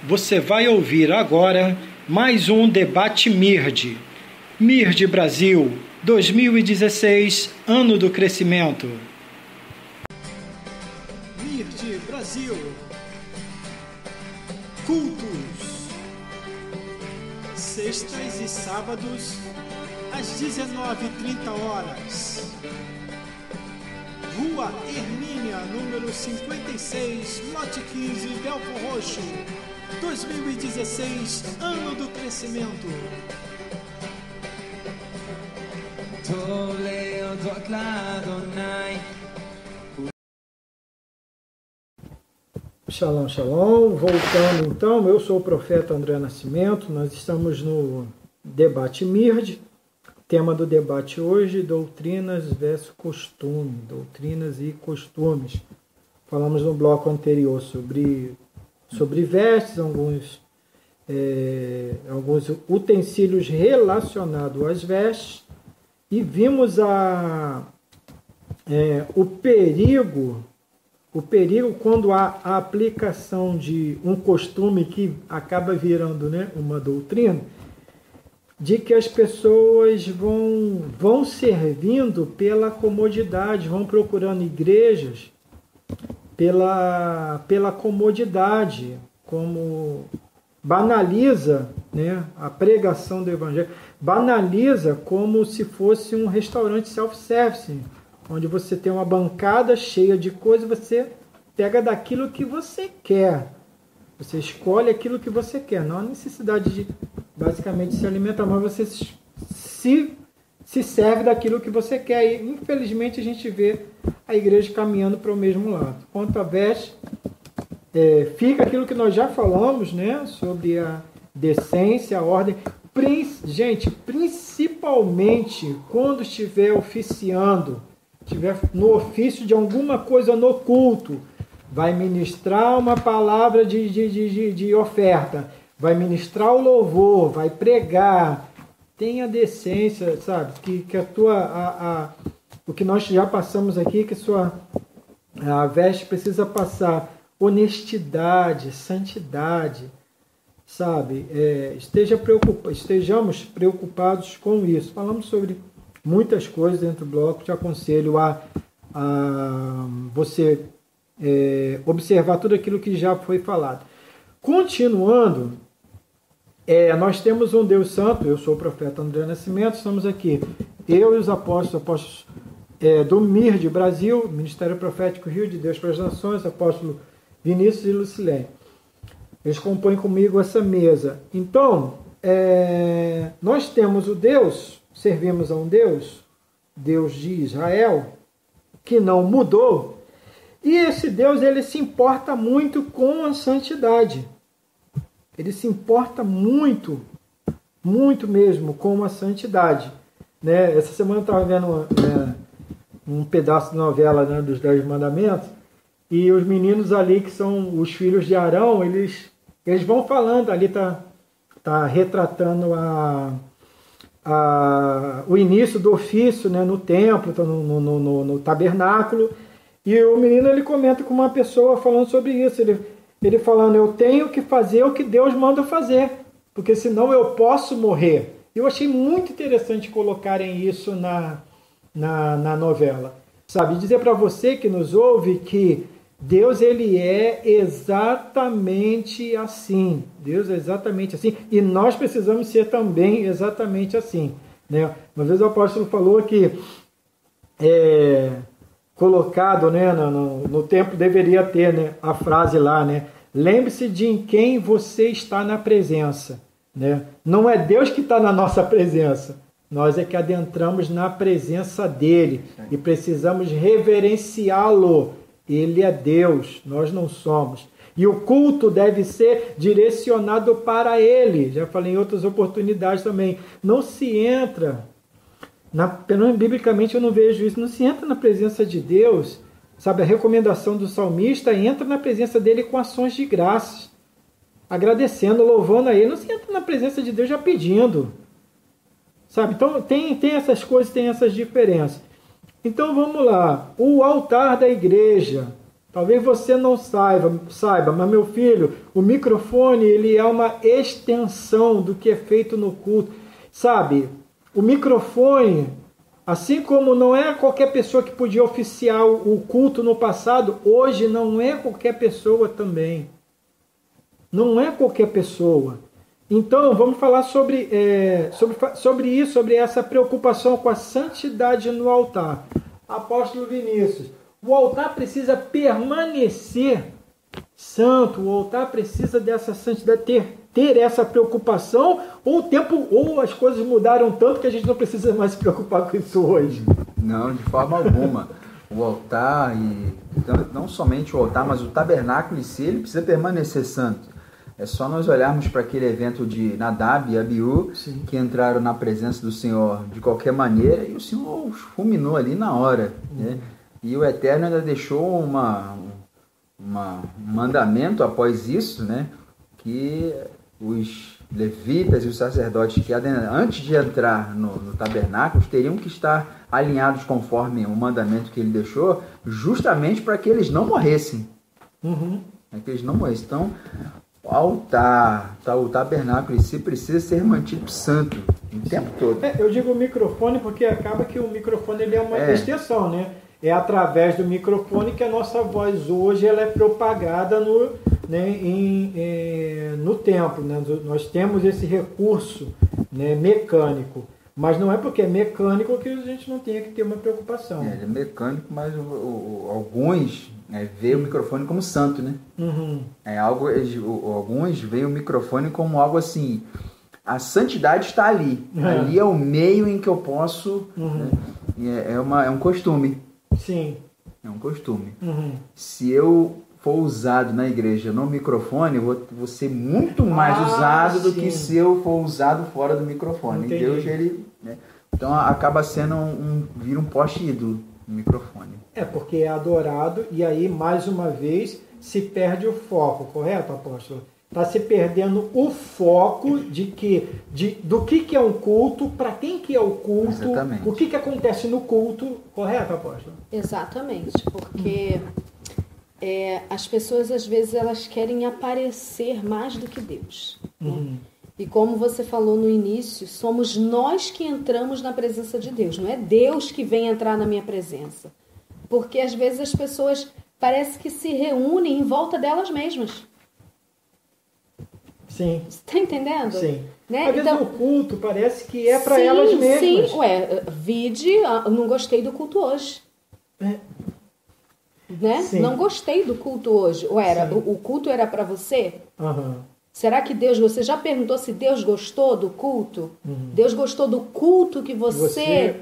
Você vai ouvir agora mais um debate MIRD. MIRD Brasil 2016, ano do crescimento. MIRD Brasil. Cultos. Sextas e sábados, às 19h30. Rua Hermínia, número 56, lote 15, Belfor Roxo. 2016, ano do crescimento. Shalom, shalom. Voltando então, eu sou o profeta André Nascimento. Nós estamos no debate MIRD. Tema do debate hoje, doutrinas versus costume, doutrinas e costumes. Falamos no bloco anterior sobre vestes, alguns utensílios relacionados às vestes, e vimos o perigo quando há a aplicação de um costume que acaba virando, né, uma doutrina, de que as pessoas vão servindo pela comodidade, vão procurando igrejas pela comodidade, como banaliza, né, a pregação do evangelho, banaliza como se fosse um restaurante self-service, onde você tem uma bancada cheia de coisas, você pega daquilo que você quer, você escolhe aquilo que você quer, não há necessidade de basicamente se alimentar, mas você se serve daquilo que você quer. E infelizmente a gente vê a igreja caminhando para o mesmo lado. Quanto à veste, fica aquilo que nós já falamos, né, sobre a decência, a ordem. Gente, principalmente quando estiver oficiando, estiver no ofício de alguma coisa no culto, vai ministrar uma palavra de oferta, vai ministrar o louvor, vai pregar, tenha decência, sabe? Que o que nós já passamos aqui, que a veste precisa passar honestidade, santidade, sabe? Estejamos preocupados com isso. Falamos sobre muitas coisas dentro do bloco, te aconselho a você observar tudo aquilo que já foi falado. Continuando, nós temos um Deus Santo, eu sou o profeta André Nascimento, estamos aqui, eu e os apóstolos do MIRD Brasil, Ministério Profético Rio de Deus para as Nações, apóstolo Vinícius e Lucilene. Eles compõem comigo essa mesa. Então, nós temos o Deus, servimos a um Deus de Israel, que não mudou, e esse Deus, ele se importa muito com a santidade. Ele se importa muito, muito mesmo com a santidade. Né? Essa semana eu estava vendo um pedaço de novela, né, dos 10 Mandamentos, e os meninos ali, que são os filhos de Arão, eles vão falando, ali está retratando o início do ofício, né, no templo, no tabernáculo, e o menino, ele comenta com uma pessoa falando sobre isso, ele falando, eu tenho que fazer o que Deus manda fazer, porque senão eu posso morrer. Eu achei muito interessante colocarem isso na novela. Sabe, dizer para você que nos ouve que Deus, ele é exatamente assim. Deus é exatamente assim. E nós precisamos ser também exatamente assim. Né? Uma vez o apóstolo falou que colocado, né, no templo deveria ter, né, a frase lá, né, lembre-se de em quem você está na presença. Né? Não é Deus que está na nossa presença, nós é que adentramos na presença dele e precisamos reverenciá-lo. Ele é Deus, nós não somos. E o culto deve ser direcionado para ele. Já falei em outras oportunidades também. Não se entra, pelo menos biblicamente eu não vejo isso, não se entra na presença de Deus. Sabe, a recomendação do salmista, entra na presença dele com ações de graças, agradecendo, louvando a ele. Não se entra na presença de Deus já pedindo. Sabe, então tem essas coisas, tem essas diferenças. Então vamos lá, o altar da igreja, Talvez você não saiba, mas meu filho, o microfone ele é uma extensão do que é feito no culto. Sabe, o microfone, assim como não é qualquer pessoa que podia oficiar o culto no passado, hoje não é qualquer pessoa também. Não é qualquer pessoa. Então, vamos falar sobre isso, sobre essa preocupação com a santidade no altar. Apóstolo Vinícius, o altar precisa permanecer santo, o altar precisa dessa santidade, ter essa preocupação, ou as coisas mudaram tanto que a gente não precisa mais se preocupar com isso hoje? Não, de forma alguma. O altar, e não somente o altar, mas o tabernáculo em si, ele precisa permanecer santo. É só nós olharmos para aquele evento de Nadab e Abiú, sim, que entraram na presença do Senhor de qualquer maneira, e o Senhor os fulminou ali na hora. Né? E o Eterno ainda deixou um mandamento após isso, né? Que os levitas e os sacerdotes que antes de entrar no tabernáculo teriam que estar alinhados conforme o mandamento que ele deixou, justamente para que eles não morressem. Para que eles não morressem. Então, o altar, o tabernáculo em si precisa ser mantido santo o tempo todo. Eu digo microfone porque acaba que o microfone ele é uma extensão, né? É através do microfone que a nossa voz hoje ela é propagada no templo. Né? Nós temos esse recurso, né, mecânico. Mas não é porque é mecânico que a gente não tenha que ter uma preocupação. É mecânico, mas alguns veem o microfone como santo, né? Alguns veem o microfone como algo assim. A santidade está ali. Ali é o meio em que eu posso. Né? É um costume. Sim. É um costume. Se eu for usado na igreja no microfone, eu vou ser muito mais usado do que se eu for usado fora do microfone. Entendi. Deus, ele, né? Então acaba sendo vira um poste ídolo no microfone. Porque é adorado e aí, mais uma vez, se perde o foco, correto, apóstolo? Está se perdendo o foco do que é um culto, para quem que é o culto, exatamente, o que acontece no culto, correto, apóstolo? Exatamente, porque as pessoas às vezes elas querem aparecer mais do que Deus. Né? E como você falou no início, somos nós que entramos na presença de Deus, não é Deus que vem entrar na minha presença. Porque às vezes as pessoas parece que se reúnem em volta delas mesmas. Sim. Você está entendendo? Sim. Né? Às vezes o culto parece que é para elas mesmas. Sim, não gostei do culto hoje. Né? Não gostei do culto hoje. O culto era para você? Será que você já perguntou se Deus gostou do culto? Deus gostou do culto que você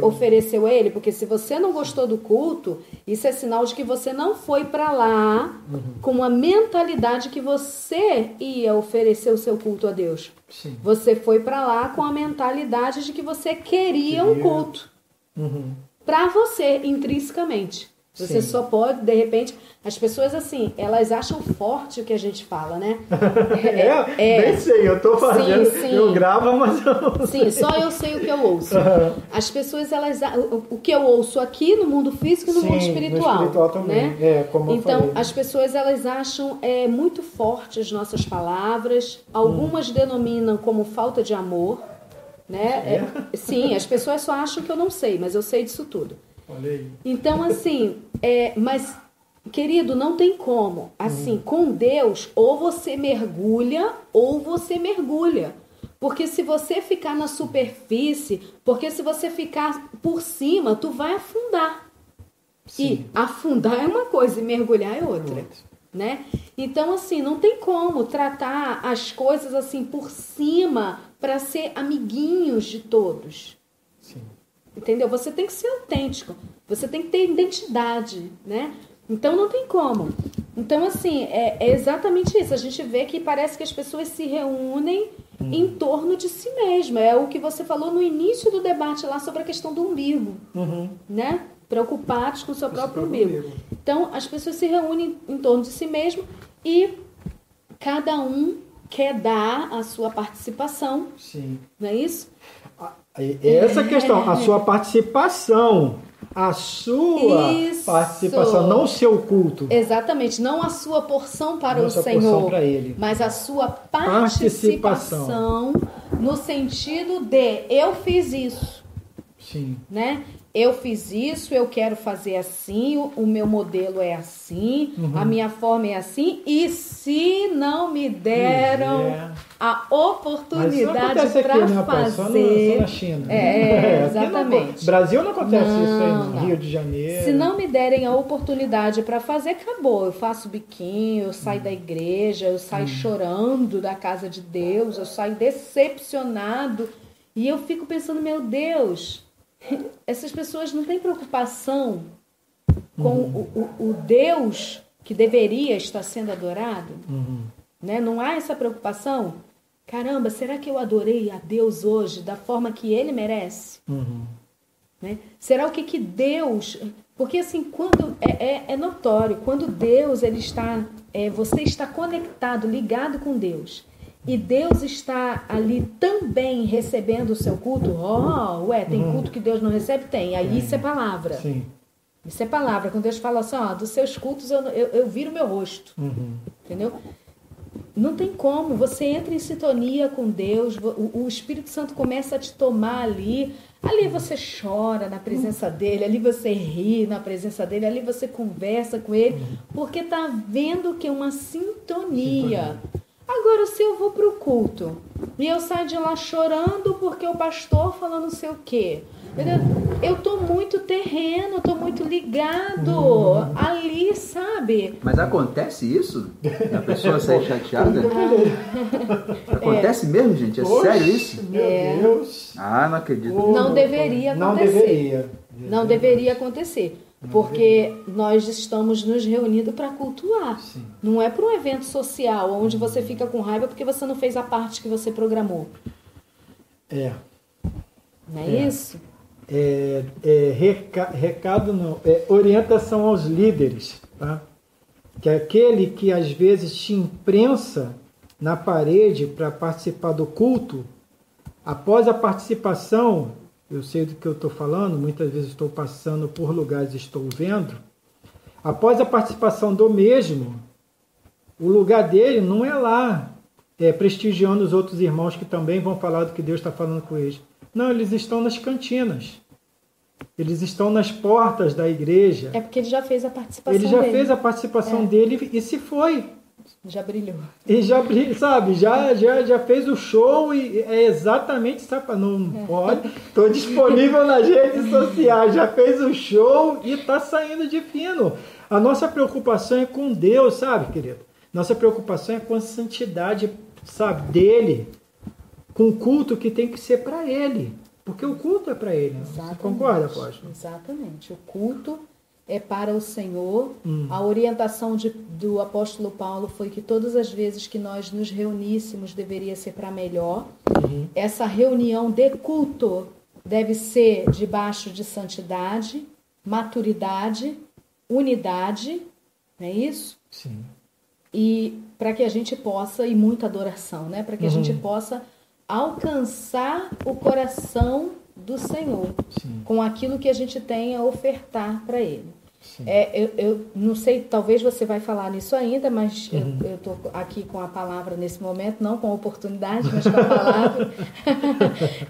ofereceu a Ele? Porque se você não gostou do culto, isso é sinal de que você não foi para lá com a mentalidade que você ia oferecer o seu culto a Deus. Sim. Você foi para lá com a mentalidade de que você queria um culto. Para você, intrinsecamente. Você só pode, de repente, as pessoas assim, elas acham forte o que a gente fala, né? Bem sei, eu tô fazendo, sim. Eu gravo, mas eu não sei. Só eu sei o que eu ouço. As pessoas, o que eu ouço aqui no mundo físico e no mundo espiritual. No espiritual também, né? Como então, eu falei. As pessoas, elas acham muito forte as nossas palavras, algumas denominam como falta de amor, né? Sim, as pessoas só acham que eu não sei, mas eu sei disso tudo. Olha aí. Então, assim, mas, querido, não tem como. Assim, com Deus, ou você mergulha, ou você mergulha. Porque se você ficar na superfície, porque se você ficar por cima, tu vai afundar. Sim. E afundar é uma coisa e mergulhar é outra. Né? Então, assim, não tem como tratar as coisas assim por cima para ser amiguinhos de todos. Sim. Entendeu? Você tem que ser autêntico. Você tem que ter identidade, né? Então, não tem como. Então, assim, é exatamente isso. A gente vê que parece que as pessoas se reúnem em torno de si mesma. É o que você falou no início do debate lá sobre a questão do umbigo, né? Preocupados com o seu próprio umbigo. Então, as pessoas se reúnem em torno de si mesmo e cada um quer dar a sua participação. Sim. Não é isso? Essa questão, a sua participação, a sua Isso. participação, não o seu culto. Exatamente, não a sua porção para Não o a sua Senhor, porção para Ele. mas a sua participação no sentido de eu fiz isso, Sim. né? Eu fiz isso, eu quero fazer assim, o meu modelo é assim, a minha forma é assim, e se não me deram a oportunidade para fazer... Só na China. Exatamente. Brasil não acontece isso aí, no Não. Rio de Janeiro. Se não me derem a oportunidade para fazer, acabou. Eu faço biquinho, eu saio da igreja, eu saio chorando da casa de Deus, eu saio decepcionado. E eu fico pensando, meu Deus, essas pessoas não têm preocupação com o Deus que deveria estar sendo adorado? Né? Não há essa preocupação? Caramba, será que eu adorei a Deus hoje da forma que Ele merece? Né? Será o que Deus... Porque assim, quando é notório, quando Deus ele está... você está conectado, ligado com Deus, e Deus está ali também recebendo o seu culto. Tem culto que Deus não recebe? Tem. Aí isso é palavra. Sim. Isso é palavra. Quando Deus fala assim, dos seus cultos eu viro o meu rosto. Entendeu? Não tem como. Você entra em sintonia com Deus, o Espírito Santo começa a te tomar ali. Ali você chora na presença dele, ali você ri na presença dele, ali você conversa com ele, porque está vendo que é uma sintonia. Agora, se eu vou para o culto e eu saio de lá chorando porque o pastor falou não sei o quê, eu estou muito terreno, estou muito ligado ali, sabe? Mas acontece isso? A pessoa sai chateada? Acontece mesmo, gente? É sério isso? Meu Deus. Ah, não acredito. Não deveria acontecer. Não deveria acontecer. Porque nós estamos nos reunindo para cultuar. Sim. Não é para um evento social onde você fica com raiva porque você não fez a parte que você programou. Não é isso? Recado não. Orientação aos líderes. Tá? Que é aquele que às vezes te imprensa na parede para participar do culto, após a participação... Eu sei do que eu estou falando, muitas vezes estou passando por lugares e estou vendo. Após a participação do mesmo, o lugar dele não é lá, prestigiando os outros irmãos que também vão falar do que Deus está falando com eles. Não, eles estão nas cantinas. Eles estão nas portas da igreja. É porque ele já fez a participação dele. Ele já fez a participação dele e se foi. Já brilhou. E já, sabe, já fez o show e é exatamente, sabe, não pode, estou disponível nas redes sociais, já fez o show e está saindo de fino. A nossa preocupação é com Deus, sabe, querido? Nossa preocupação é com a santidade, sabe, dele, com o culto que tem que ser para ele, porque o culto é para ele. Você concorda, apóstolo? Exatamente, o culto é para o Senhor. A orientação do apóstolo Paulo foi que todas as vezes que nós nos reuníssemos deveria ser para melhor. Essa reunião de culto deve ser debaixo de santidade, maturidade, unidade, não é isso? Sim. E para que a gente possa, e muita adoração, né? Para que a gente possa alcançar o coração do Senhor. Sim. Com aquilo que a gente tem a ofertar para Ele. Eu não sei, talvez você vai falar nisso ainda, mas eu estou aqui com a palavra nesse momento, não com a oportunidade, mas com a palavra.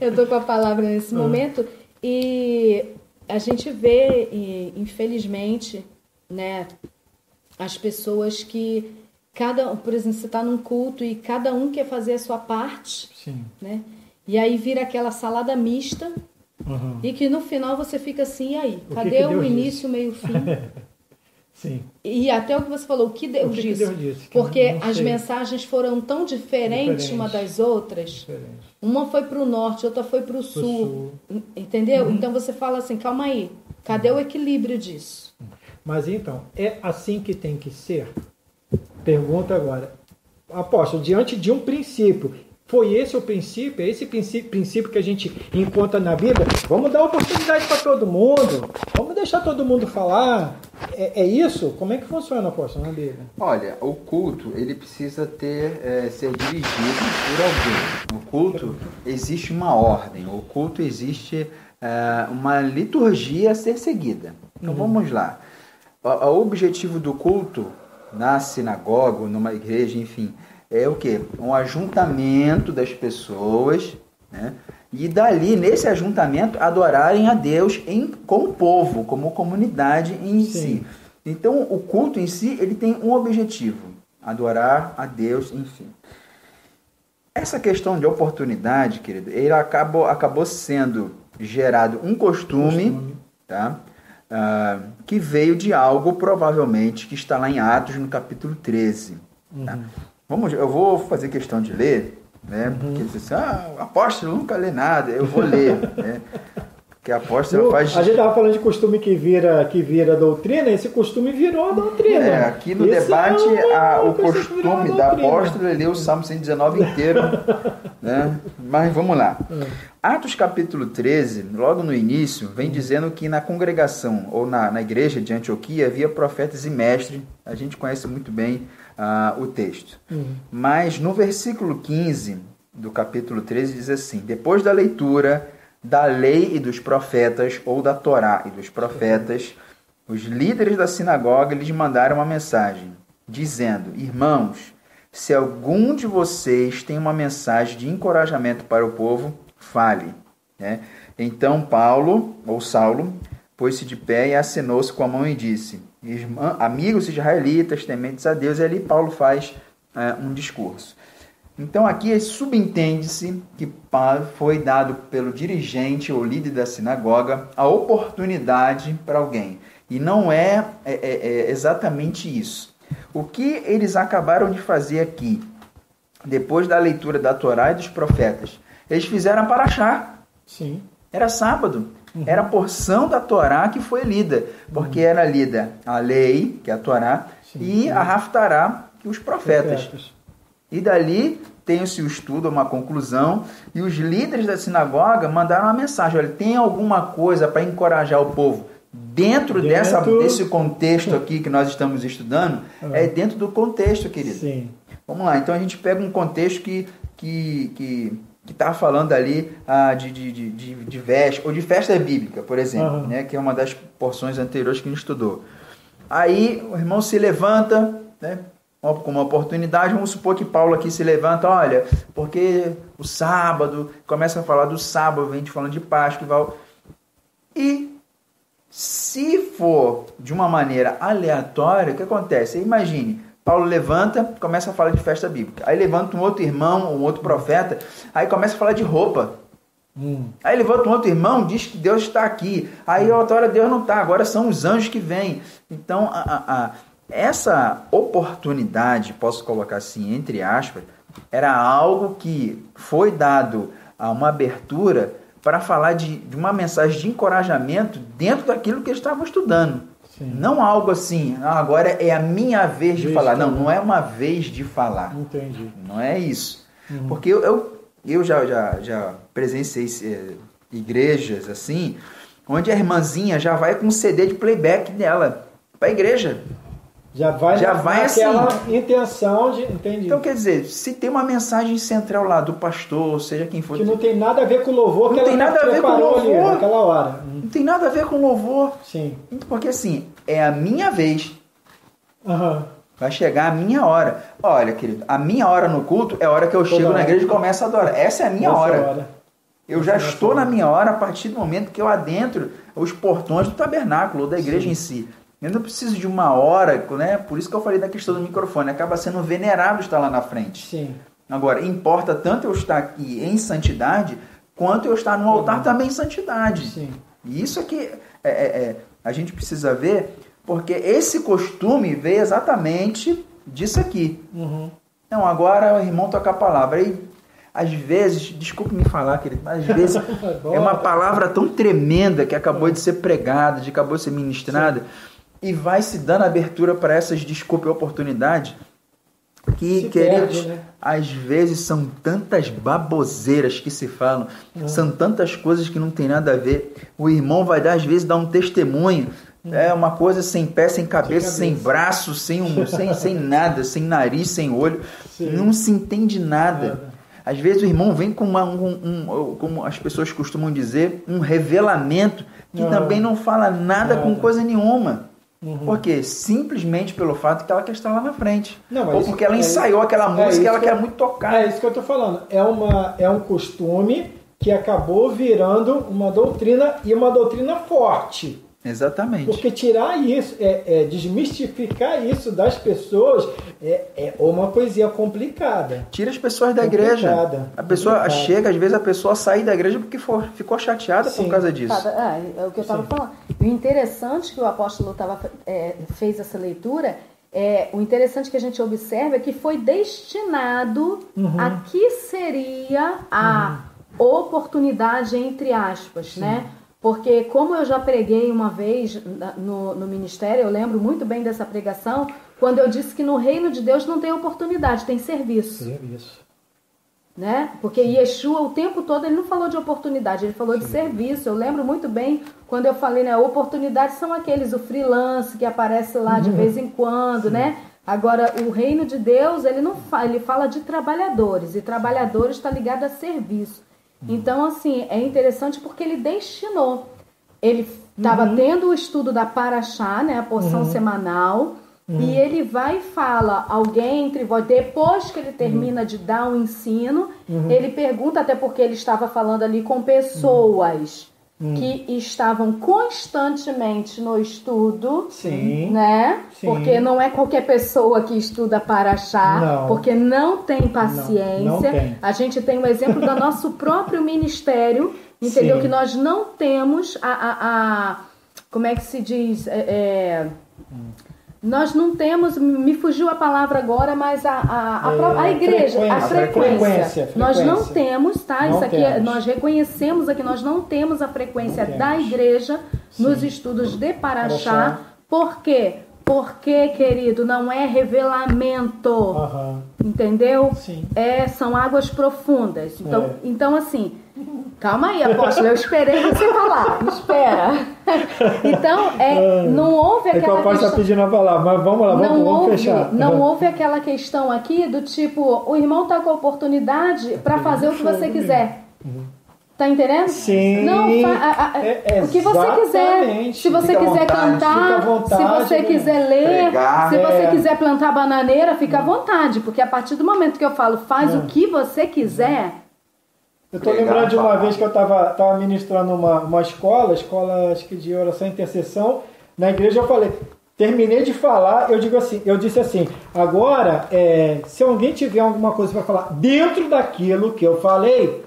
Eu estou com a palavra nesse momento e a gente vê, infelizmente, né, as pessoas que por exemplo, você está num culto e cada um quer fazer a sua parte, né? E aí vira aquela salada mista. E que no final você fica assim, e aí? Cadê o início, meio, fim? Sim. E até o que você falou, o que Deus disse? Porque as mensagens foram tão diferentes uma das outras. Uma foi para o norte, outra foi para o sul. Entendeu? Então você fala assim, calma aí, cadê o equilíbrio disso? Mas então, é assim que tem que ser? Pergunta agora. Apóstolo, diante de um princípio... Foi esse o princípio? É esse princípio que a gente encontra na Bíblia? Vamos dar oportunidade para todo mundo. Vamos deixar todo mundo falar. É isso? Como é que funciona, apóstolo, na Bíblia? Olha, o culto, ele precisa ser dirigido por alguém. No culto existe uma ordem. O culto existe uma liturgia a ser seguida. Então vamos lá. O objetivo do culto na sinagoga, numa igreja, enfim, é o quê? Um ajuntamento das pessoas, né? E dali, nesse ajuntamento, adorarem a Deus com o povo, como comunidade em si. Então, o culto em si, ele tem um objetivo: adorar a Deus, enfim. Essa questão de oportunidade, querido, ele acabou sendo gerado um costume. Tá? Que veio de algo, provavelmente, que está lá em Atos, no capítulo 13. Tá? Eu vou fazer questão de ler, né? Porque diz assim, o apóstolo nunca lê nada, eu vou ler. Né? Porque a apóstolo faz... A gente estava falando de costume que vira doutrina, esse costume virou doutrina. Aqui no debate, o costume da apóstola é ler o Salmo 119 inteiro. Né? Mas vamos lá. Atos capítulo 13, logo no início, vem dizendo que na congregação, ou na igreja de Antioquia, havia profetas e mestres. A gente conhece muito bem o texto. Mas no versículo 15 do capítulo 13 diz assim: depois da leitura da lei e dos profetas, ou da Torá e dos profetas, os líderes da sinagoga lhes mandaram uma mensagem, dizendo: irmãos, se algum de vocês tem uma mensagem de encorajamento para o povo, fale. Né? Então Paulo, ou Saulo, pôs-se de pé e acenou-se com a mão e disse: amigos israelitas, tementes a Deus. E ali Paulo faz um discurso. Então aqui subentende-se que foi dado pelo dirigente ou líder da sinagoga a oportunidade para alguém. E não é exatamente isso. O que eles acabaram de fazer aqui, depois da leitura da Torá e dos profetas, eles fizeram a paraxá. Sim. Era sábado. Era a porção da Torá que foi lida. Porque era lida a lei, que é a Torá, e a Haftará, que os profetas. E dali tem-se o estudo, uma conclusão, e os líderes da sinagoga mandaram uma mensagem: olha, tem alguma coisa para encorajar o povo dentro desse contexto aqui que nós estamos estudando? É dentro do contexto, querido. Sim. Vamos lá, então a gente pega um contexto que está falando ali de véspera, ou de festa bíblica, por exemplo, né, que é uma das porções anteriores que a gente estudou. Aí o irmão se levanta, né, com uma oportunidade. Vamos supor que Paulo aqui se levanta, olha, porque o sábado, começa a falar do sábado, vem falando de Páscoa e se for de uma maneira aleatória, o que acontece? Imagine, Paulo levanta, começa a falar de festa bíblica, aí levanta um outro irmão, um outro profeta, aí começa a falar de roupa. Aí levanta um outro irmão, diz que Deus está aqui, aí outra hora Deus não está, agora são os anjos que vêm. Então essa oportunidade, posso colocar assim, entre aspas, era algo que foi dado a uma abertura para falar de uma mensagem de encorajamento dentro daquilo que eles estavam estudando. Sim. Não algo assim, agora é a minha vez de falar. Não é uma vez de falar. Entendi. Não é isso. Porque eu já presenciei igrejas assim, onde a irmãzinha já vai com um CD de playback dela para a igreja. Já vai naquela assim, intenção de... Entendi. Então, quer dizer, se tem uma mensagem central lá do pastor, seja quem for... Que não tem nada a ver com o louvor, não tem nada a ver com o louvor ali, naquela hora. Não tem nada a ver com o louvor. Sim. Porque assim, é a minha vez. Vai chegar a minha hora. Olha, querido, a minha hora no culto é a hora que eu chego na igreja e começo a adorar. Essa é a minha hora. Eu já estou na minha hora a partir do momento que eu adentro os portões do tabernáculo, ou da igreja em si. Eu não preciso de uma hora, né? Por isso que eu falei da questão do microfone. Acaba sendo venerável estar lá na frente. Sim. Agora, importa tanto eu estar aqui em santidade, quanto eu estar no altar também em santidade. Sim. E isso aqui a gente precisa ver, porque esse costume veio exatamente disso aqui. Então, agora o irmão toca a palavra. E, às vezes, desculpe me falar, querido, mas às vezes é uma palavra tão tremenda que acabou de ser pregada, acabou de ser ministrada. Sim. E vai se dando abertura para essas, desculpe, oportunidades, que, queridos, né? Às vezes são tantas baboseiras que se falam, são tantas coisas que não tem nada a ver. O irmão vai dar, às vezes, dar um testemunho, é uma coisa sem pé, sem cabeça, sem braço, sem nada, sem nariz, sem olho, não se entende nada. Às vezes o irmão vem com como as pessoas costumam dizer, um revelamento que também não fala nada com coisa nenhuma. Porque simplesmente pelo fato que ela quer estar lá na frente. Ou porque ela ensaiou aquela música e ela quer muito tocar. É isso que eu estou falando. É um costume que acabou virando uma doutrina, e uma doutrina forte. Exatamente. Porque tirar isso, desmistificar isso das pessoas é uma poesia complicada. Tira as pessoas da igreja. A pessoa chega, às vezes a pessoa sai da igreja porque ficou chateada por causa disso. É o que eu estava falando. O interessante que o apóstolo fez essa leitura, o interessante que a gente observa é que foi destinado a que seria a oportunidade, entre aspas, né? Porque como eu já preguei uma vez no ministério, eu lembro muito bem dessa pregação, quando eu disse que no reino de Deus não tem oportunidade, tem serviço. Né? Porque Yeshua o tempo todo ele não falou de oportunidade, ele falou de serviço. Eu lembro muito bem quando eu falei, né, oportunidades são aqueles, o freelance que aparece lá de vez em quando, né? Agora, o reino de Deus, ele fala de trabalhadores, e trabalhadores está ligado a serviço. Então, assim, é interessante porque ele destinou. Ele estava tendo o estudo da Paraxá, né, a porção semanal, e ele vai e fala, alguém entre vós, depois que ele termina de dar um ensino, ele pergunta, até porque ele estava falando ali com pessoas que estavam constantemente no estudo, né? Porque não é qualquer pessoa que estuda Paraxá, porque não tem paciência. Não tem. A gente tem um exemplo do nosso próprio ministério, entendeu? Que nós não temos como é que se diz? Nós não temos, me fugiu a palavra agora, mas a igreja, a frequência. Nós não temos, tá? Isso aqui, nós reconhecemos aqui, nós não temos a frequência da igreja nos estudos de Paraxá. Por quê? Porque, querido, não é revelamento. Entendeu? São águas profundas. Então assim, calma aí, apóstolo, eu esperei você falar. Espera. Então, não houve aquela questão... Está pedindo a palavra, mas vamos lá, vamos fechar. Não houve aquela questão aqui do tipo, o irmão está com a oportunidade para fazer o que você quiser. Tá entendendo? Sim. Não, o que você quiser. Se você quiser cantar, se você quiser ler, pregar, se você quiser plantar bananeira, fica à vontade. Porque a partir do momento que eu falo, faz o que você quiser... Eu tô lembrando de uma vez que eu tava ministrando uma escola, acho que de oração e intercessão, na igreja. Eu falei, terminei de falar, eu disse assim, agora, se alguém tiver alguma coisa para falar dentro daquilo que eu falei,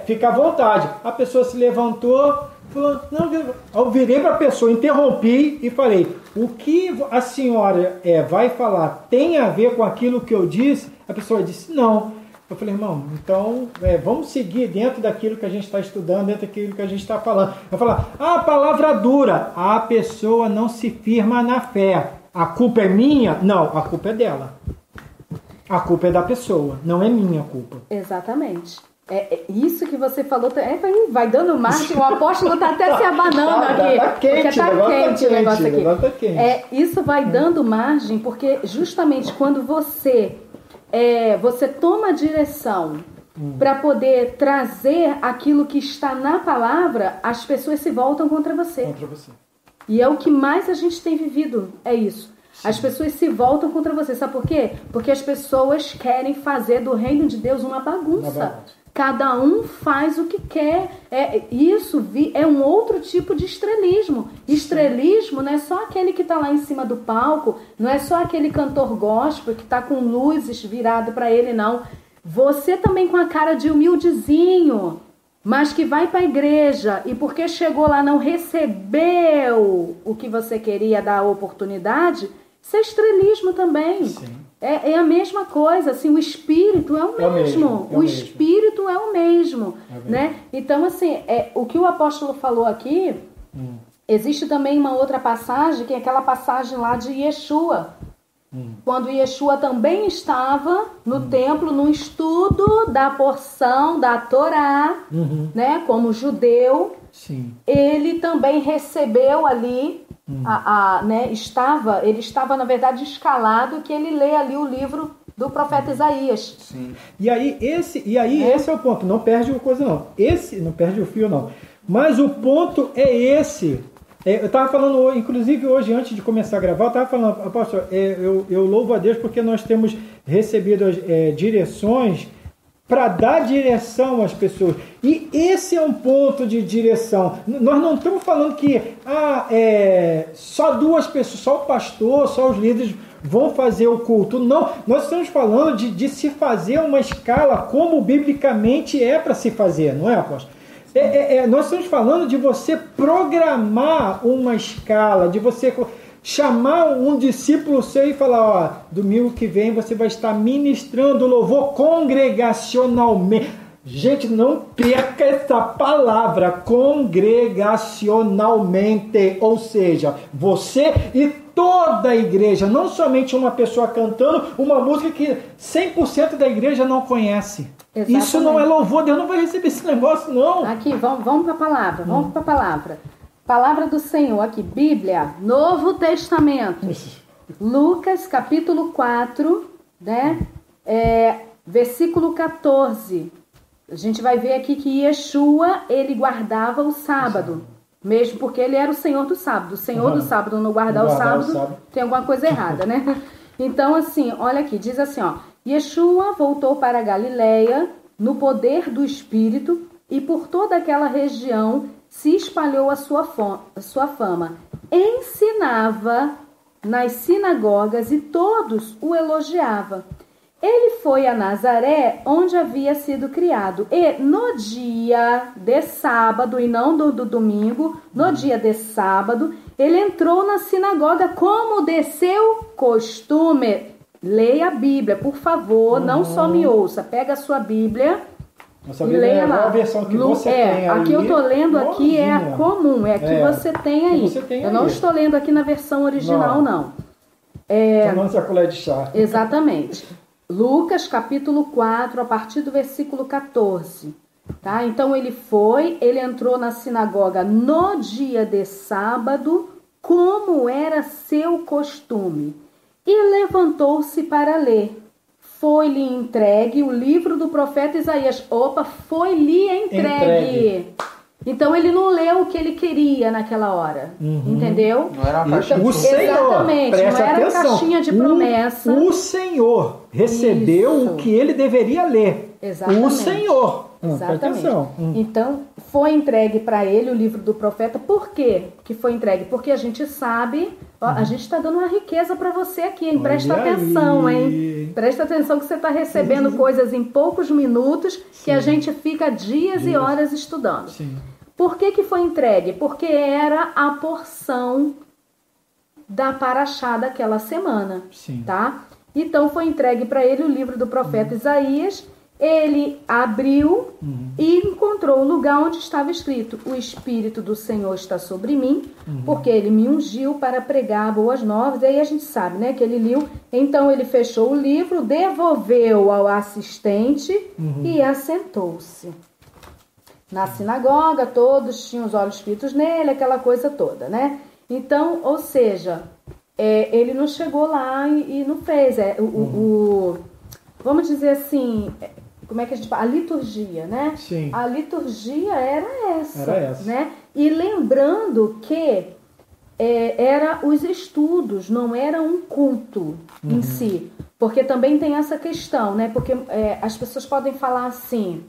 fica à vontade. A pessoa se levantou, falou, não, eu virei para a pessoa, interrompi e falei, o que a senhora vai falar tem a ver com aquilo que eu disse? A pessoa disse, não. Eu falei, irmão, então vamos seguir dentro daquilo que a gente está estudando, dentro daquilo que a gente está falando. Eu falar, a palavra dura, a pessoa não se firma na fé. A culpa é minha? Não, a culpa é dela. A culpa é da pessoa, não é minha culpa. Exatamente. Isso que você falou, vai dando margem, o apóstolo está até se abanando aqui. Tá quente, porque tá quente o negócio aqui. Tá quente. Isso vai dando margem, porque justamente quando você toma a direção para poder trazer aquilo que está na palavra, as pessoas se voltam contra você. E é o que mais a gente tem vivido, é isso. Sim. As pessoas se voltam contra você. Sabe por quê? Porque as pessoas querem fazer do reino de Deus uma bagunça. Cada um faz o que quer. Isso é um outro tipo de estrelismo. Estrelismo não é só aquele que está lá em cima do palco, não é só aquele cantor gospel que está com luzes virado para ele, não. Você também com a cara de humildezinho, mas que vai para a igreja e porque chegou lá não recebeu o que você queria dar a oportunidade, isso é estrelismo também. Sim. É a mesma coisa, assim, o espírito é o mesmo. O espírito é o mesmo, né? Então, assim, o que o apóstolo falou aqui, existe também uma outra passagem, que é aquela passagem lá de Yeshua. Quando Yeshua também estava no templo, no estudo da porção da Torá, né? Como judeu, sim. Ele também recebeu ali... né, ele estava, na verdade, escalado, que ele lê ali o livro do profeta Isaías. Sim. E aí esse é o ponto. Não perde a coisa, não. Não perde o fio, não. Mas o ponto é esse. Eu estava falando, inclusive hoje, antes de começar a gravar, eu estava falando, apóstolo, eu louvo a Deus porque nós temos recebido direções para dar direção às pessoas. E esse é um ponto de direção. Nós não estamos falando que só duas pessoas, só o pastor, só os líderes vão fazer o culto. Não, nós estamos falando de se fazer uma escala como biblicamente é para se fazer, não é, apóstolo? Nós estamos falando de você programar uma escala, de você chamar um discípulo seu e falar, ó, domingo que vem você vai estar ministrando louvor congregacionalmente. Gente, não perca essa palavra, congregacionalmente, ou seja, você e toda a igreja, não somente uma pessoa cantando uma música que 100% da igreja não conhece. Exatamente. Isso não é louvor, Deus não vai receber esse negócio, não. Aqui, vamos para a palavra, vamos para a palavra. Palavra do Senhor aqui, Bíblia, Novo Testamento, Lucas capítulo 4, né? Versículo 14. A gente vai ver aqui que Yeshua, ele guardava o sábado, mesmo porque ele era o Senhor do sábado. O Senhor do sábado não guardar o sábado, tem alguma coisa errada, né? Então, assim, olha aqui, diz assim, ó. Yeshua voltou para a Galileia no poder do Espírito e por toda aquela região se espalhou a sua fama. Ensinava nas sinagogas e todos o elogiavam. Ele foi a Nazaré, onde havia sido criado. E no dia de sábado, e não do domingo, no dia de sábado, ele entrou na sinagoga como de seu costume. Leia a Bíblia, por favor, não só me ouça. Pega a sua Bíblia e leia lá. A versão que você tem aqui eu estou lendo aqui é a comum, é a que você tem aí. Eu não estou lendo aqui na versão original, não. Tomando essa colher de chá. Exatamente. Lucas capítulo 4, a partir do versículo 14. Tá? Então ele entrou na sinagoga no dia de sábado, como era seu costume, e levantou-se para ler. Foi-lhe entregue o livro do profeta Isaías. Opa, foi-lhe entregue. Então ele não leu o que ele queria naquela hora. Entendeu? Não era uma caixinha o Senhor, exatamente, não era atenção, caixinha de promessa. O Senhor recebeu o que ele deveria ler. Exatamente. O Senhor. Exatamente. Então, foi entregue para ele o livro do profeta. Por quê que foi entregue? Porque a gente sabe, a gente está dando uma riqueza para você aqui, hein? Presta atenção, hein? Presta atenção que você está recebendo coisas em poucos minutos que a gente fica dias e horas estudando. Sim. Por que foi entregue? Porque era a porção da paraxá daquela semana. Sim. Tá? Então, foi entregue para ele o livro do profeta Isaías. Ele abriu e encontrou o lugar onde estava escrito: o Espírito do Senhor está sobre mim, porque ele me ungiu para pregar boas novas. E aí a gente sabe, né, que ele liu. Então ele fechou o livro, devolveu ao assistente e assentou-se. Na sinagoga, todos tinham os olhos fitos nele, aquela coisa toda, né? Então, ou seja, ele não chegou lá e não fez. Vamos dizer assim, como é que a gente fala? A liturgia, né? Sim. A liturgia era essa. Né? E lembrando que era os estudos, não era um culto em si. Porque também tem essa questão, né? Porque as pessoas podem falar assim: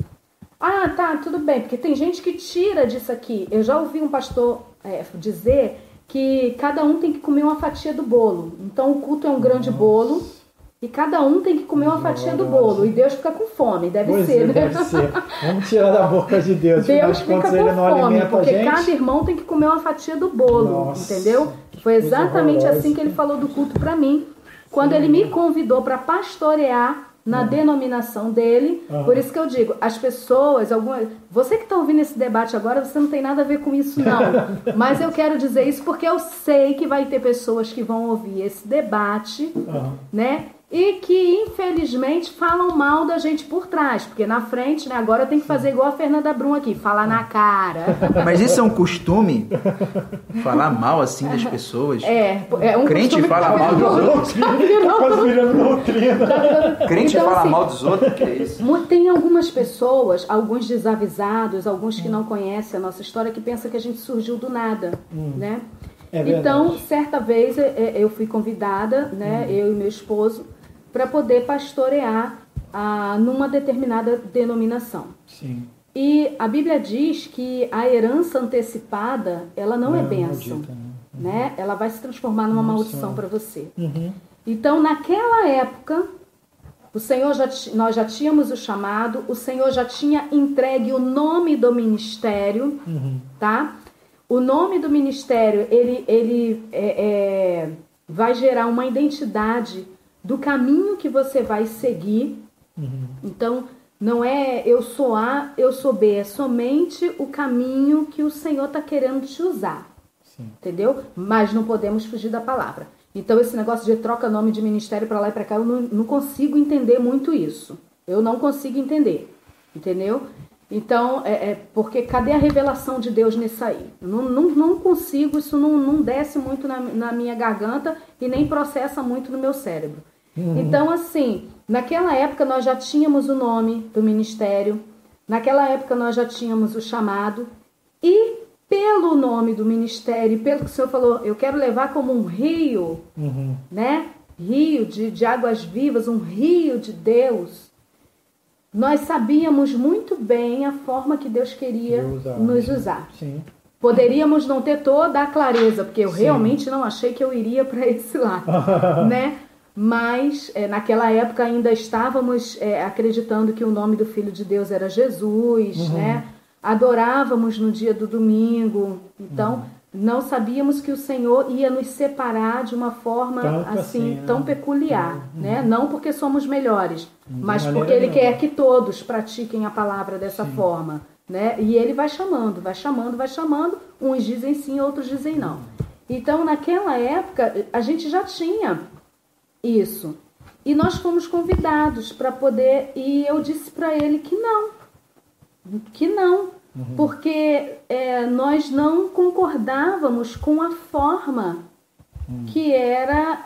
ah, tá, tudo bem, porque tem gente que tira disso aqui. Eu já ouvi um pastor dizer que cada um tem que comer uma fatia do bolo. Então o culto é um grande bolo e cada um tem que comer uma fatia do bolo. E Deus fica com fome, deve ser, né? Deve ser. Vamos tirar da boca de Deus. Deus fica com fome, porque cada irmão tem que comer uma fatia do bolo. Nossa, entendeu? Foi exatamente assim que ele falou do culto para mim. Quando ele me convidou para pastorear na denominação dele. Por isso que eu digo, as pessoas, você que está ouvindo esse debate agora, você não tem nada a ver com isso não. Mas eu quero dizer isso porque eu sei que vai ter pessoas que vão ouvir esse debate, né? E que, infelizmente, falam mal da gente por trás. Porque na frente, né? Agora tem que fazer igual a Fernanda Brum aqui, falar na cara. Mas isso é um costume? Falar mal, assim, das pessoas? É um crente costume fala mal dos outros. Quase virando doutrina. Crente Então, fala assim, mal dos outros? Que é isso? Tem algumas pessoas, alguns desavisados, alguns que não conhecem a nossa história, que pensam que a gente surgiu do nada, né? Então, certa vez eu fui convidada, né? Eu e meu esposo, para poder pastorear numa determinada denominação. Sim. E a Bíblia diz que a herança antecipada, ela não é bênção, maldita, né? Ela vai se transformar numa maldição para você. Uhum. Então, naquela época, nós já tínhamos o chamado, o Senhor já tinha entregue o nome do ministério, tá? O nome do ministério, ele vai gerar uma identidade do caminho que você vai seguir. Então, não é eu sou A, eu sou B, é somente o caminho que o Senhor está querendo te usar. Sim. Entendeu? Mas não podemos fugir da palavra. Então, esse negócio de troca nome de ministério para lá e para cá, eu não consigo entender muito isso. Eu não consigo entender. Entendeu? Então, porque cadê a revelação de Deus nisso aí? Eu não consigo, isso não desce muito na minha garganta e nem processa muito no meu cérebro. Então, assim, naquela época nós já tínhamos o nome do ministério, naquela época nós já tínhamos o chamado, e pelo nome do ministério, pelo que o Senhor falou, eu quero levar como um rio, né? Rio de águas vivas, um rio de Deus. Nós sabíamos muito bem a forma que Deus queria nos usar. Sim. Poderíamos não ter toda a clareza, porque eu realmente não achei que eu iria para esse lado, né? Mas naquela época ainda estávamos acreditando que o nome do Filho de Deus era Jesus, né? Adorávamos no dia do domingo, então não sabíamos que o Senhor ia nos separar de uma forma tão peculiar, né? Não porque somos melhores, mas porque Ele quer que todos pratiquem a palavra dessa forma, né? E Ele vai chamando, uns dizem sim, outros dizem não. Então, naquela época, a gente já tinha isso. E nós fomos convidados para poder, e eu disse para ele que não, porque nós não concordávamos com a forma que era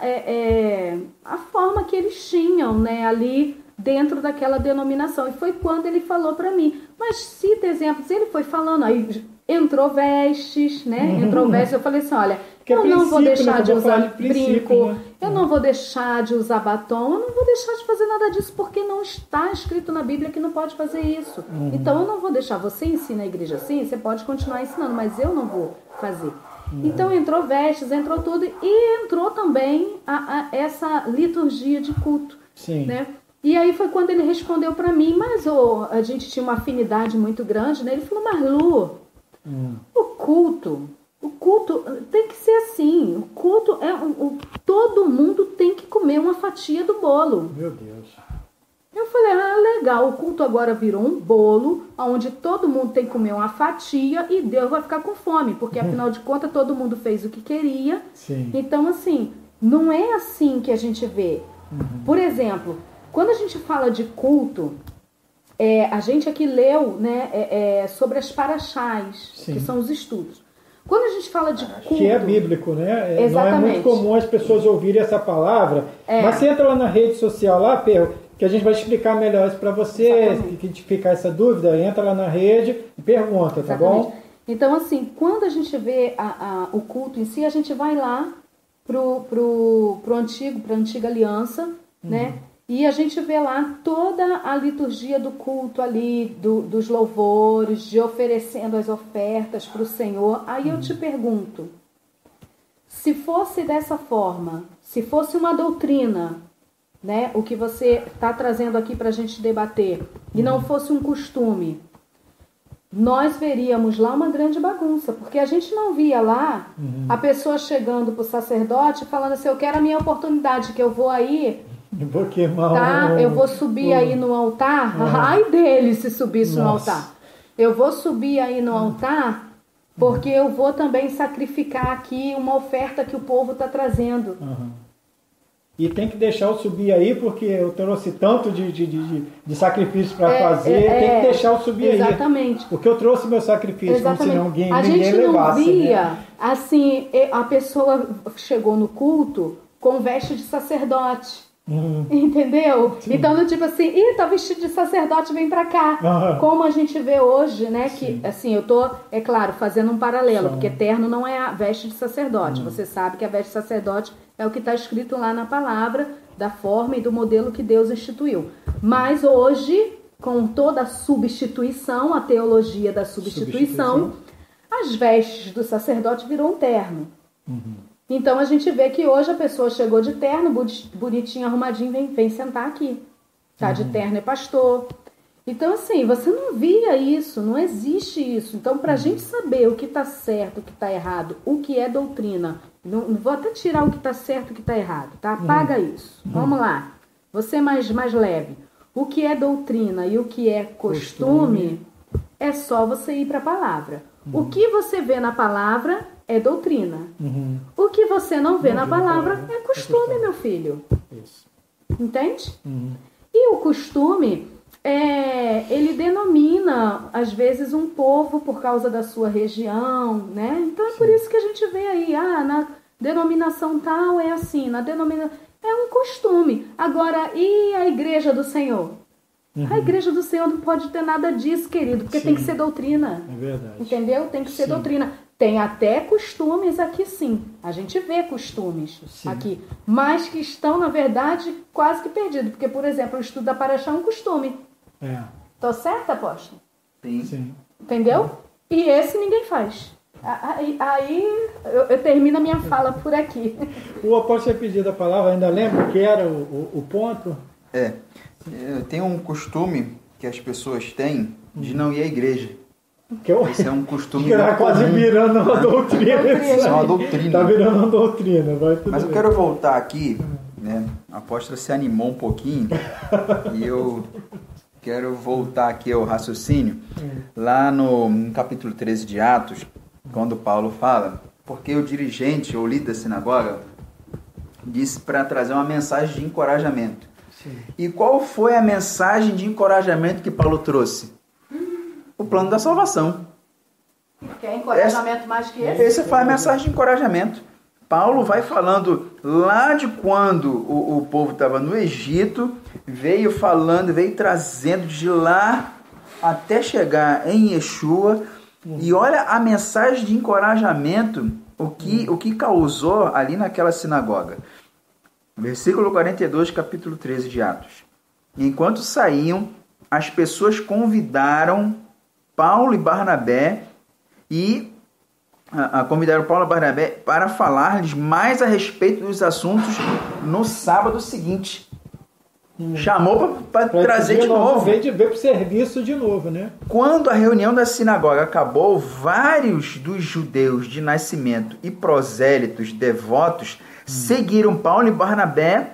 a forma que eles tinham, né, ali dentro daquela denominação. E foi quando ele falou para mim. Mas cita exemplos, ele foi falando, aí entrou vestes, né? Entrou vestes, eu falei assim, olha, eu não vou deixar de usar brinco, eu não vou deixar de usar batom, eu não vou deixar de fazer nada disso, porque não está escrito na Bíblia que não pode fazer isso. Então eu não vou deixar, você ensina a igreja assim, você pode continuar ensinando, mas eu não vou fazer. Então entrou vestes, entrou tudo, e entrou também essa liturgia de culto, né? E aí foi quando ele respondeu para mim, mas a gente tinha uma afinidade muito grande, né? Ele falou, mas Lu, o culto tem que ser assim. O culto todo mundo tem que comer uma fatia do bolo. Meu Deus. Eu falei, legal, o culto agora virou um bolo, onde todo mundo tem que comer uma fatia e Deus vai ficar com fome, porque afinal de contas todo mundo fez o que queria. Sim. Então, assim, não é assim que a gente vê. Por exemplo, quando a gente fala de culto, a gente aqui leu, né, sobre as paraxás, que são os estudos. Quando a gente fala de culto... Que é bíblico, né? Exatamente. Não é muito comum as pessoas ouvirem essa palavra. Mas você entra lá na rede social, lá, Pedro, que a gente vai explicar melhor isso para você, que ficar essa dúvida, entra lá na rede e pergunta, tá bom? Então, assim, quando a gente vê o culto em si, a gente vai lá para a antiga aliança, né? E a gente vê lá toda a liturgia do culto ali, dos louvores, de oferecendo as ofertas para o Senhor. Aí eu te pergunto, se fosse dessa forma, se fosse uma doutrina, né, o que você está trazendo aqui para a gente debater, e não fosse um costume, nós veríamos lá uma grande bagunça, porque a gente não via lá a pessoa chegando para o sacerdote falando assim, eu quero a minha oportunidade, que eu vou aí... Vou queimar eu vou subir aí no altar. Ai dele se subisse no altar. eu vou subir aí no altar porque eu vou também sacrificar aqui uma oferta que o povo está trazendo. E tem que deixar eu subir aí, porque eu trouxe tanto de sacrifício para fazer, tem que deixar eu subir aí. Exatamente. Porque eu trouxe meu sacrifício, como se ninguém a gente levasse. Não via, né? assim, a pessoa chegou no culto com veste de sacerdote. Entendeu? Sim. Então, tipo assim, tá vestido de sacerdote, vem pra cá. Como a gente vê hoje, né? Que, sim, assim, eu tô, é claro, fazendo um paralelo, porque terno não é a veste de sacerdote. Você sabe que a veste de sacerdote é o que está escrito lá na palavra, da forma e do modelo que Deus instituiu. Mas hoje, com toda a substituição, a teologia da substituição, as vestes do sacerdote virou um terno. Então a gente vê que hoje a pessoa chegou de terno, bonitinho, arrumadinho, vem sentar aqui. Tá de terno é pastor. Então assim, você não via isso, não existe isso. Então pra gente saber o que está certo, o que está errado, o que é doutrina, não vou até tirar o que está certo e o que está errado, tá? Apaga isso. Vamos lá. Você mais leve. O que é doutrina e o que é costume é só você ir para a palavra. O que você vê na palavra é doutrina. O que você não vê na palavra é costume, meu filho. Isso. Entende? E o costume, ele denomina, às vezes, um povo por causa da sua região, né? Então é por isso que a gente vê aí, na denominação tal é assim, na denominação... É um costume. Agora, e a igreja do Senhor? A igreja do Senhor não pode ter nada disso, querido, porque tem que ser doutrina. É verdade. Entendeu? Tem que ser doutrina. Tem até costumes aqui, sim. A gente vê costumes aqui, mas que estão, na verdade, quase que perdidos. Porque, por exemplo, o estudo da Paraxá é um costume. Tô certa, apóstolo? Sim. Entendeu? E esse ninguém faz. Aí eu termino a minha fala por aqui. O apóstolo tinha pedido a palavra, ainda lembra que era o ponto? Tem um costume que as pessoas têm de não ir à igreja. Esse é um costume. Que tá quase virando uma doutrina. Isso é uma doutrina. Tá virando uma doutrina. Mas eu quero voltar aqui, né? A apóstola se animou um pouquinho e eu quero voltar aqui ao raciocínio. Lá no capítulo 13 de Atos, quando Paulo fala, porque o dirigente ou líder da sinagoga disse para trazer uma mensagem de encorajamento. E qual foi a mensagem de encorajamento que Paulo trouxe? O plano da salvação. Quer encorajamento mais que esse? Essa foi a mensagem de encorajamento. Paulo vai falando lá de quando o povo estava no Egito, veio trazendo de lá até chegar em Yeshua. E olha a mensagem de encorajamento, o que causou ali naquela sinagoga. Versículo 42, capítulo 13 de Atos. Enquanto saíam, as pessoas convidaram Paulo e Barnabé para falar-lhes mais a respeito dos assuntos no sábado seguinte. Chamou para trazer de novo. Veio para o serviço de novo, né? Quando a reunião da sinagoga acabou, vários dos judeus de nascimento e prosélitos devotos seguiram Paulo e Barnabé,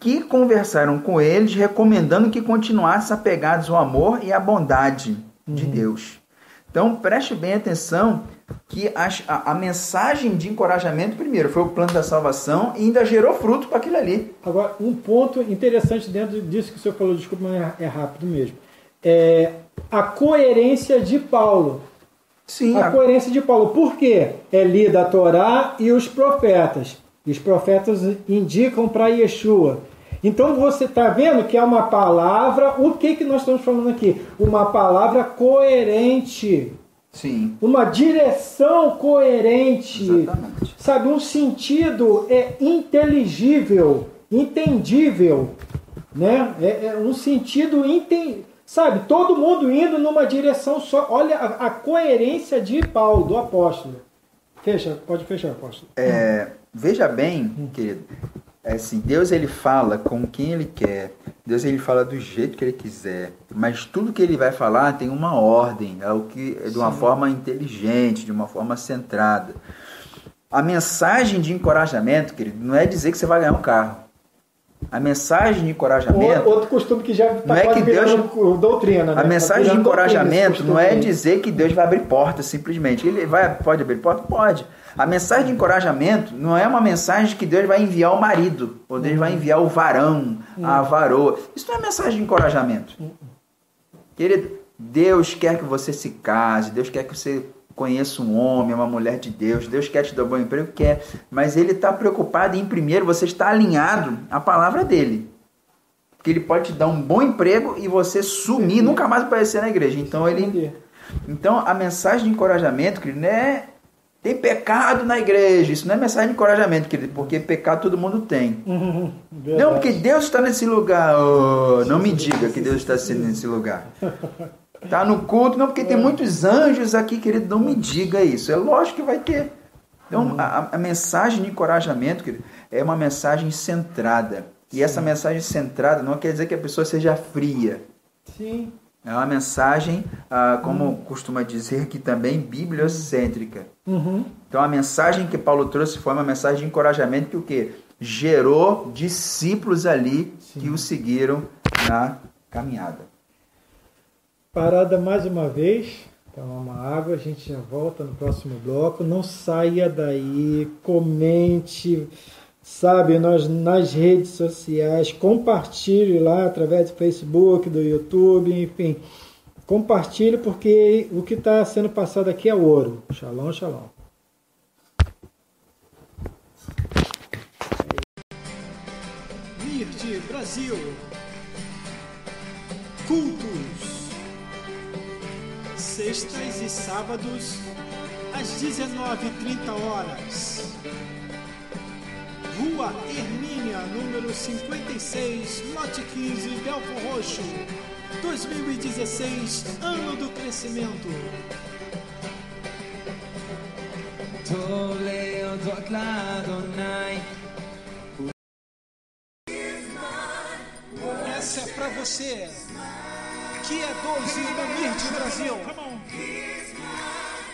que conversaram com eles, recomendando que continuassem apegados ao amor e à bondade de Deus. Então, preste bem atenção que a mensagem de encorajamento, primeiro, foi o plano da salvação e ainda gerou fruto para aquilo ali. Agora, um ponto interessante dentro disso que o senhor falou, desculpa, mas é rápido mesmo. A coerência de Paulo. Sim. A coerência de Paulo. Por quê? É lida a Torá e os profetas. E os profetas indicam para Yeshua. Então você está vendo que é uma palavra, o que nós estamos falando aqui? Uma palavra coerente. Sim. Uma direção coerente. Exatamente. Sabe, um sentido inteligível, entendível. Né? É um sentido sabe, todo mundo indo numa direção só. Olha a coerência de Paulo, do apóstolo. Pode fechar, apóstolo. Veja bem, querido, assim, Deus ele fala com quem ele quer, Deus ele fala do jeito que ele quiser, mas tudo que ele vai falar tem uma ordem, de uma forma inteligente, de uma forma centrada. A mensagem de encorajamento, querido, não é dizer que você vai ganhar um carro. A mensagem de encorajamento... Outro costume que já não é que Deus, doutrina, né? A mensagem de encorajamento não é dizer que Deus vai abrir portas, simplesmente. Pode abrir porta? Pode. A mensagem de encorajamento não é uma mensagem que Deus vai enviar o marido, ou Deus vai enviar o varão, a varoa. Isso não é mensagem de encorajamento. Querido, Deus quer que você se case, Deus quer que você conheça um homem, uma mulher de Deus, Deus quer te dar um bom emprego, quer, mas Ele está preocupado em primeiro você estar alinhado à palavra dEle. Porque Ele pode te dar um bom emprego e você sumir, nunca mais aparecer na igreja. Então a mensagem de encorajamento, querido, não é tem pecado na igreja, isso não é mensagem de encorajamento, querido, porque pecado todo mundo tem. Não, porque Deus está nesse lugar. Oh, não me diga que Deus está nesse lugar. Está no culto, não, porque tem muitos anjos aqui, querido, não me diga isso. É lógico que vai ter. Então, a mensagem de encorajamento, querido, é uma mensagem centrada. E essa mensagem centrada não quer dizer que a pessoa seja fria. Sim. É uma mensagem, como costuma dizer aqui também, bibliocêntrica. Então, a mensagem que Paulo trouxe foi uma mensagem de encorajamento que o quê? Gerou discípulos ali que o seguiram na caminhada. Parada mais uma vez, tomar uma água, a gente já volta no próximo bloco. Não saia daí, comente, sabe, nas redes sociais, compartilhe lá através do Facebook, do YouTube, enfim. Compartilhe porque o que está sendo passado aqui é ouro. Shalom, shalom. Mirte Brasil. Cultos. Sextas e sábados, às 19h30. Rua Hermínia, número 56, lote 15, Belfor Roxo. 2016, ano do crescimento. Essa é pra você, que é 12 no Mirte Brasil.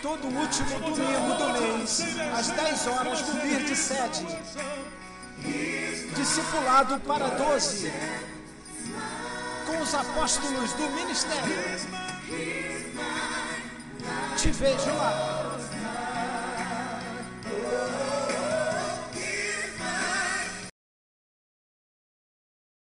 Todo último domingo do mês, às 10 horas do Mirte 7. Discipulado para 12. Com os apóstolos do ministério. Te vejo lá.